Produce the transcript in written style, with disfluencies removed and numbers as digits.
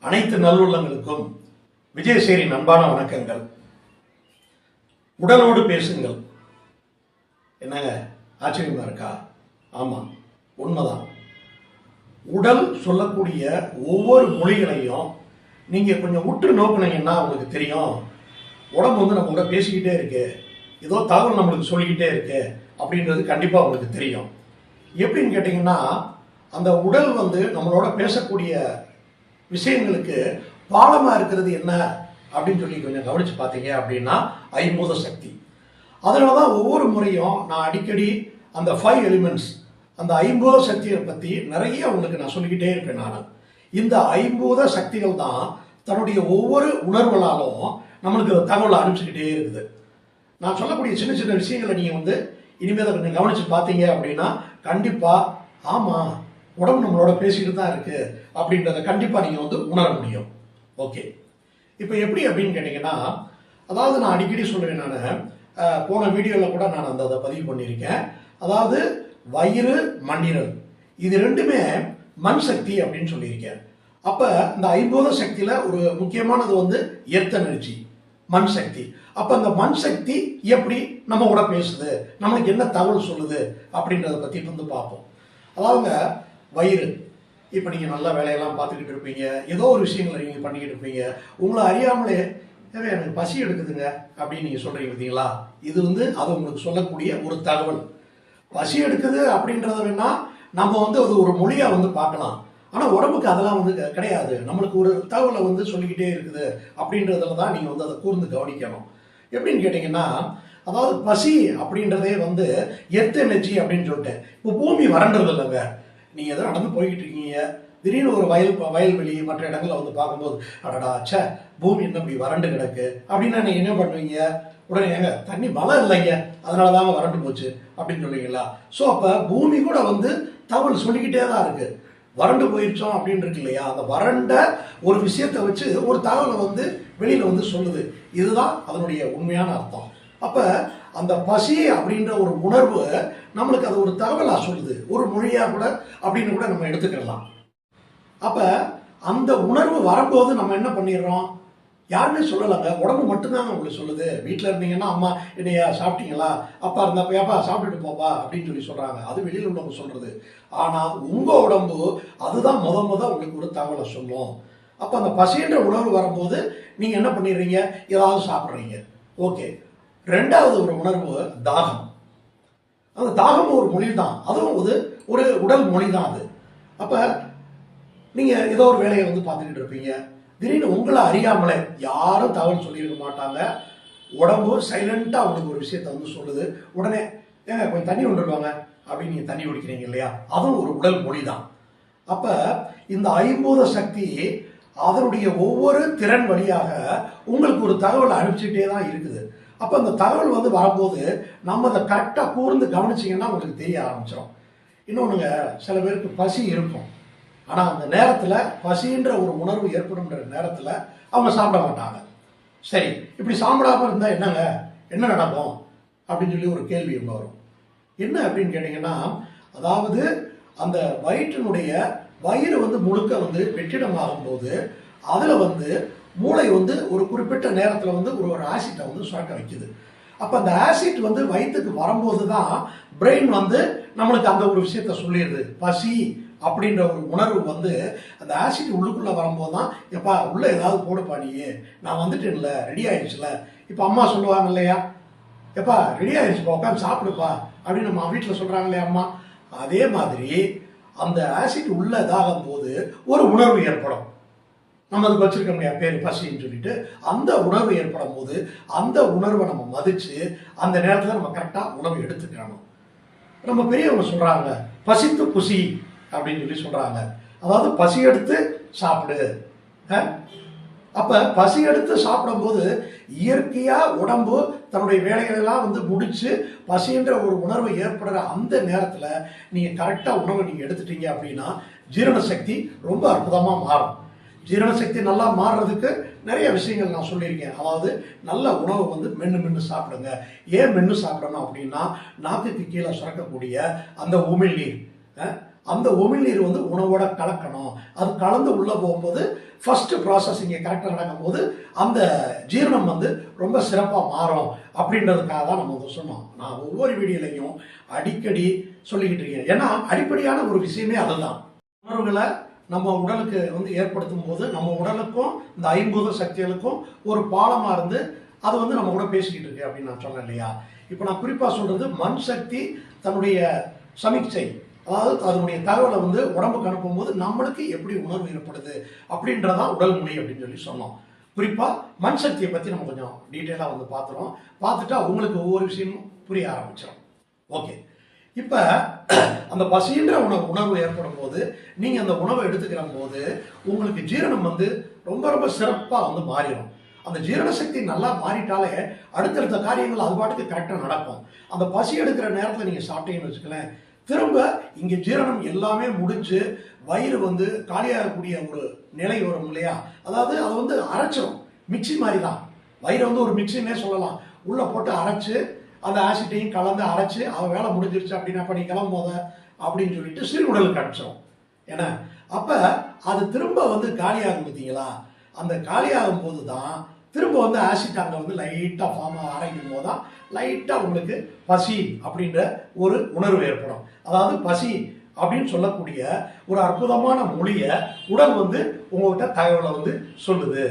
அனைத்து நல்லுள்ளங்களுக்கும் விஜயசேரின் அன்பான வணக்கங்கள். உடலோடு பேசுங்கள். என்னங்க ஆச்சரியமா இருக்கா? ஆமா, உண்மைதான். உடல் சொல்லக்கூடிய ஒவ்வொரு மொழிகளையும் நீங்க கொஞ்சம் உற்று நோக்குனீங்கன்னா உங்களுக்கு தெரியும். உடம்பு வந்து நம்ம கூட பேசிக்கிட்டே இருக்கு, ஏதோ தகவல் நம்மளுக்கு சொல்லிக்கிட்டே இருக்கு அப்படின்றது கண்டிப்பா உங்களுக்கு தெரியும். எப்படின்னு கேட்டீங்கன்னா, அந்த உடல் வந்து நம்மளோட பேசக்கூடிய விஷயங்களுக்கு பாலமா இருக்கிறது என்ன அப்படின்னு சொல்லி கொஞ்சம் கவனிச்சு பார்த்தீங்க அப்படின்னா ஐம்பூத சக்தி. அதனாலதான் ஒவ்வொரு முறையும் நான் அடிக்கடி அந்த 5 எலிமெண்ட்ஸ், அந்த ஐம்பூத சக்தியை பத்தி நிறைய உங்களுக்கு நான் சொல்லிக்கிட்டே இருப்பேன். நான் இந்த ஐம்பூத சக்திகள் தான் தன்னுடைய ஒவ்வொரு உணர்வுகளாலும் நம்மளுக்கு தகவல் அனுப்பிச்சுக்கிட்டே இருக்குது. நான் சொல்லக்கூடிய சின்ன சின்ன விஷயங்களை நீங்க வந்து இனிமேல் கொஞ்சம் கவனிச்சு பார்த்தீங்க அப்படின்னா கண்டிப்பா ஆமா, உடம்பு நம்மளோட பேசிக்கிட்டு தான் இருக்கு அப்படின்றத கண்டிப்பா நீங்க வந்து உணர முடியும். ஓகே, இப்போ எப்படி அப்படின்னு கேட்டீங்கன்னா, அதாவது நான் அடிக்கடி சொல்றேன், நான் போன வீடியோல கூட நான் அதை பதிவு பண்ணியிருக்கேன். அதாவது வயிறு, மண்ணீரல் இது ரெண்டுமே மண் சக்தி அப்படின்னு சொல்லியிருக்கேன். அப்ப இந்த ஐம்பூத சக்தியில ஒரு முக்கியமானது வந்து எர்த் எனர்ஜி, மண் சக்தி. அப்ப அந்த மண் சக்தி எப்படி நம்ம கூட பேசுது, நம்மளுக்கு என்ன தகவல் சொல்லுது அப்படின்றத பத்தி வந்து பார்ப்போம். அதாவது வயிறு, இப்போ நீங்கள் நல்ல வேலையெல்லாம் பார்த்துக்கிட்டு இருப்பீங்க, ஏதோ ஒரு விஷயங்களை நீங்கள் பண்ணிக்கிட்டு இருப்பீங்க, உங்களை அறியாமலே எனக்கு பசி எடுக்குதுங்க அப்படின்னு நீங்கள் சொல்கிறீங்க பார்த்தீங்களா? இது வந்து அது உங்களுக்கு சொல்லக்கூடிய ஒரு தகவல். பசி எடுக்குது அப்படின்றத வேணா நம்ம வந்து அது ஒரு மொழியாக வந்து பார்க்கலாம். ஆனால் உடம்புக்கு அதெல்லாம் வந்து கிடையாது, நம்மளுக்கு ஒரு தகவலை வந்து சொல்லிக்கிட்டே இருக்குது அப்படின்றதுல தான் நீங்கள் வந்து அதை கூர்ந்து கவனிக்கணும். எப்படின்னு கேட்டிங்கன்னா, அதாவது பசி அப்படின்றதே வந்து எர்த் எனர்ஜி அப்படின்னு சொல்லிட்டேன். இப்போ பூமி வறண்டது இல்லைங்க. நீங்கள் எதோ நடந்து போய்கிட்டு இருக்கீங்க, திடீர்னு ஒரு வயல்வெளி மற்ற இடங்களில் வந்து பார்க்கும்போது அடடா சே பூமி என்ன இப்படி வறண்டு கிடக்கு அப்படின்னா நீங்கள் என்ன பண்ணுவீங்க? உடனே ஏங்க தண்ணி மழை இல்லைங்க அதனால தாங்க வறண்டு போச்சு அப்படின்னு சொல்லுவீங்களா? ஸோ அப்போ பூமி கூட வந்து தகவல் சொல்லிக்கிட்டே தான் இருக்கு. வறண்டு போயிடுச்சோம் அப்படின்னு இருக்கு இல்லையா? அந்த வறண்ட ஒரு விஷயத்தை வச்சு ஒரு தகவலை வந்து வெளியில வந்து சொல்லுது. இதுதான் அதனுடைய உண்மையான அர்த்தம். அப்ப அந்த பசி அப்படின்ற ஒரு உணர்வு நம்மளுக்கு அது ஒரு தகவலா சொல்லுது, ஒரு மொழியா கூட அப்படின்னு கூட நம்ம எடுத்துக்கலாம். அப்ப அந்த உணர்வு வரும்போது நம்ம என்ன பண்ணிடுறோம்? யாருமே சொல்லலைங்க, உடம்பு மட்டும்தாங்க உங்களுக்கு சொல்லுது. வீட்டில் இருந்தீங்கன்னா அம்மா என்னையா சாப்பிட்டீங்களா, அப்பா இருந்தப்ப ஏப்பா சாப்பிட்டுட்டு போப்பா அப்படின்னு சொல்லி சொல்றாங்க, அது வெளியில் உள்ளவங்க சொல்றது. ஆனா உங்க உடம்பு அதுதான் உங்களுக்கு ஒரு தகவலை சொல்லும். அப்ப அந்த பசின்ற உணர்வு வரும்போது நீங்க என்ன பண்ணிடுறீங்க? ஏதாவது சாப்பிட்றீங்க. ஓகே, ரெண்டாவது ஒரு உணர்வு தாகம். அந்த தாகம் ஒரு மொழி தான், அதுவும் ஒரு உடல் மொழி தான் அது. அப்ப நீங்க ஏதோ ஒரு வேலையை வந்து பார்த்துக்கிட்டு இருப்பீங்க, திடீர்னு உங்களை அறியாமலே யாரும் தகவல் சொல்லியிருக்க மாட்டாங்க, உடம்பு சைலண்டா உங்களுக்கு ஒரு விஷயத்த வந்து சொல்லுது. உடனே ஏங்க கொஞ்சம் தண்ணி கொண்டுருவாங்க அப்படின்னு நீங்க தண்ணி குடிக்கிறீங்க இல்லையா? அதுவும் ஒரு உடல் மொழி தான். அப்ப இந்த ஐம்பூத சக்தி அதனுடைய ஒவ்வொரு திறன் வழியாக உங்களுக்கு ஒரு தகவல் அனுப்பிச்சுட்டே தான் இருக்குது. அப்ப அந்த தகவல் வந்து வரும்போது நம்ம அதை கரெக்டா கூர்ந்து கவனிச்சிங்கன்னா உங்களுக்கு தெரிய ஆரம்பிச்சிடும். இன்னொன்னுங்க, சில பேருக்கு பசி இருக்கும், ஆனா அந்த நேரத்துல பசின்ற ஒரு உணர்வு ஏற்படும்ன்ற நேரத்துல அவங்க சாப்பிட மாட்டாங்க. சரி, இப்படி சாப்பிடாம இருந்தா என்னங்க, என்ன நடக்கும் அப்படின்னு சொல்லி ஒரு கேள்வி ஒன்று வரும். என்ன அப்படின்னு கேட்டீங்கன்னா, அதாவது அந்த வயிறு வந்து முழுக்க வந்து வெற்றிடமாகும் போது அதுல வந்து மூளை வந்து ஒரு குறிப்பிட்ட நேரத்தில் வந்து ஒரு ஆசிட்டை வந்து சுரக்க வைக்குது. அப்போ அந்த ஆசிட் வந்து வயிற்றுக்கு வரும்போது தான் பிரெயின் வந்து நம்மளுக்கு அந்த ஒரு விஷயத்த சொல்லிடுது. பசி அப்படின்ற ஒரு உணர்வு வந்து அந்த ஆசிட் உள்ளுக்குள்ள வரும்போது தான், எப்பா உள்ள ஏதாவது போடுப்பா, நீ நான் வந்துட்டேன்ல, ரெடி ஆயிடுச்சுல. இப்போ அம்மா சொல்லுவாங்க இல்லையா, எப்பா ரெடி ஆயிடுச்சுப்பா உட்காந்து சாப்பிடுப்பா அப்படின்னு நம்ம வீட்டில் சொல்றாங்க இல்லையா அம்மா? அதே மாதிரி அந்த ஆசிட் உள்ள இதாகும் போது ஒரு உணர்வு ஏற்படும். நம்ம அதுக்கு வச்சிருக்க முடியாது பேர் பசின்னு சொல்லிட்டு, அந்த உணர்வு ஏற்படும் போது அந்த உணர்வை நம்ம மதிச்சு அந்த நேரத்தில் நம்ம கரெக்டா உணவு எடுத்துக்கணும். நம்ம பெரியவங்க சொல்றாங்க பசித்து புசி அப்படின்னு சொல்லி சொல்றாங்க, அதாவது பசி எடுத்து சாப்பிடு. அப்ப பசி எடுத்து சாப்பிடும் போது இயற்கையா உடம்பு தன்னுடைய வேலைகள் எல்லாம் வந்து முடிச்சு பசின்ற ஒரு உணர்வு ஏற்படுற அந்த நேரத்துல நீங்க கரெக்டா உணவை நீங்க எடுத்துட்டீங்க அப்படின்னா ஜீரண சக்தி ரொம்ப அற்புதமா மாறும். ஜீரண சக்தி நல்லா மாறுறதுக்கு நிறைய விஷயங்கள் நான் சொல்லியிருக்கேன். அதாவது நல்ல உணவை வந்து மென்று சாப்பிடுங்க. ஏன் மென்று சாப்பிடணும் அப்படின்னா, நாக்குக்கு கீழே சுரக்கக்கூடிய அந்த உமிழ்நீர் அந்த உமிழ்நீர் வந்து உணவோட கலக்கணும். அது கலந்து உள்ள போகும்போது ஃபர்ஸ்ட் ப்ராசஸ் இங்கே கரெக்டாக நடக்கும்போது அந்த ஜீரணம் வந்து ரொம்ப சிறப்பாக மாறும் அப்படின்றதுக்காக தான் நம்ம வந்து சொன்னோம். நான் ஒவ்வொரு வீடியோலையும் அடிக்கடி சொல்லிக்கிட்டு இருக்கேன். ஏன்னா அடிப்படையான ஒரு விஷயமே அதுதான். உணர்வுகளை நம்ம உடலுக்கு வந்து ஏற்படுத்தும் போது நம்ம உடலுக்கும் இந்த ஐம்பூத சக்திகளுக்கும் ஒரு பாலமாக இருந்து அது வந்து நம்ம கூட பேசிக்கிட்டு இருக்கு அப்படின்னு நான் சொன்னேன் இல்லையா. இப்போ நான் குறிப்பாக சொல்றது மண் சக்தி தன்னுடைய சமிக்சை, அதாவது அதனுடைய தகவலை வந்து உடம்புக்கு அனுப்பும்போது நம்மளுக்கு எப்படி உணர்வு ஏற்படுது அப்படின்றதான் உடல் மொழி அப்படின்னு சொல்லி சொன்னோம். குறிப்பாக மண் சக்தியை பற்றி நம்ம கொஞ்சம் டீட்டெயிலாக வந்து பார்த்துறோம். பார்த்துட்டா உங்களுக்கு ஒவ்வொரு விஷயமும் புரிய ஆரம்பிச்சிடும். ஓகே, இப்போ அந்த பசின்ற உணர்வு ஏற்படும் போது நீங்கள் அந்த உணவை எடுத்துக்கிற போது உங்களுக்கு ஜீரணம் வந்து ரொம்ப ரொம்ப சிறப்பாக வந்து மாறிடும். அந்த ஜீரண சக்தி நல்லா மாறிட்டாலே அடுத்தடுத்த காரியங்கள் அது பாட்டுக்கு கரெக்டாக நடக்கும். அந்த பசி எடுக்கிற நேரத்தில் நீங்கள் சாப்பிட்டீங்கன்னு வச்சுக்கலேன், திரும்ப இங்கே ஜீரணம் எல்லாமே முடிஞ்சு வயிறு வந்து காலியாகக்கூடிய ஒரு நிலை வரும் இல்லையா. அதாவது அது வந்து அரைச்சிடும், மிக்சி மாதிரி தான். வயிறை வந்து ஒரு மிக்சின்னே சொல்லலாம். உள்ளே போட்டு அரைச்சு அந்த ஆசிட்டையும் கலந்து அரைச்சு அவன் வேலை முடிஞ்சிருச்சு அப்படின்னா பண்ணி கிளம்போத அப்படின்னு சொல்லிட்டு சிறுகுடலுக்கு அனுப்பிச்சிடும். ஏன்னா அப்போ அது திரும்ப வந்து காலியாகும் பார்த்தீங்களா. அந்த காலியாகும் போது தான் திரும்ப வந்து ஆசிட் அங்கே வந்து லைட்டாக ஃபார்ம் ஆரம்பிக்கும் போது தான் லைட்டாக உங்களுக்கு பசி அப்படின்ற ஒரு உணர்வு ஏற்படும். அதாவது பசி அப்படின்னு சொல்லக்கூடிய ஒரு அற்புதமான மொழியை உடல் வந்து உங்கள்கிட்ட தகவலை வந்து சொல்லுது.